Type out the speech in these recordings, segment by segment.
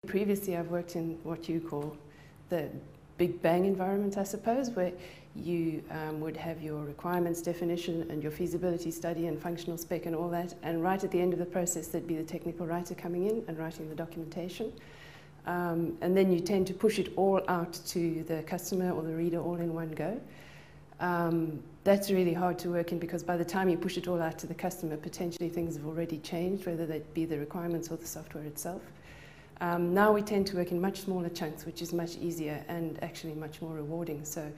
Previously, I've worked in what you call the Big Bang environment, I suppose, where you would have your requirements definition and your feasibility study and functional spec and all that, and right at the end of the process there'd be the technical writer coming in and writing the documentation. And then you tend to push it all out to the customer or the reader all in one go. That's really hard to work in, because by the time you push it all out to the customer, potentially things have already changed, whether that be the requirements or the software itself. Now we tend to work in much smaller chunks, which is much easier and actually much more rewarding. So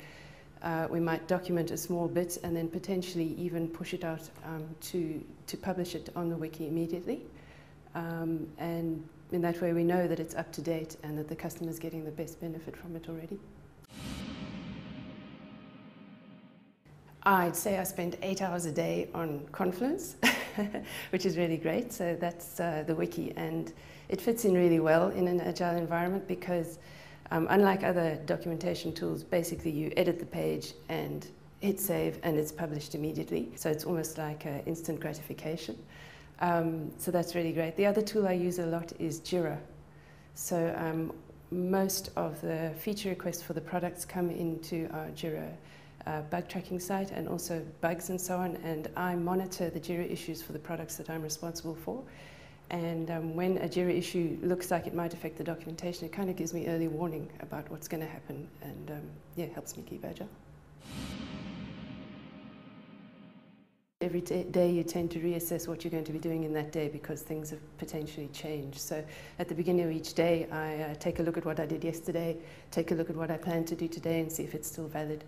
we might document a small bit and then potentially even push it out to publish it on the wiki immediately. And in that way we know that it's up to date and that the customer's getting the best benefit from it already. I'd say I spend 8 hours a day on Confluence, which is really great. So that's the wiki, and it fits in really well in an agile environment because unlike other documentation tools, basically you edit the page and hit save and it's published immediately. So it's almost like instant gratification. So that's really great. The other tool I use a lot is Jira. So most of the feature requests for the products come into our Jira bug tracking site, and also bugs and so on, and I monitor the Jira issues for the products that I'm responsible for. And when a Jira issue looks like it might affect the documentation, it kind of gives me early warning about what's going to happen, and yeah, helps me keep agile. Every day you tend to reassess what you're going to be doing in that day, because things have potentially changed. So at the beginning of each day, I take a look at what I did yesterday, take a look at what I plan to do today, and see if it's still valid.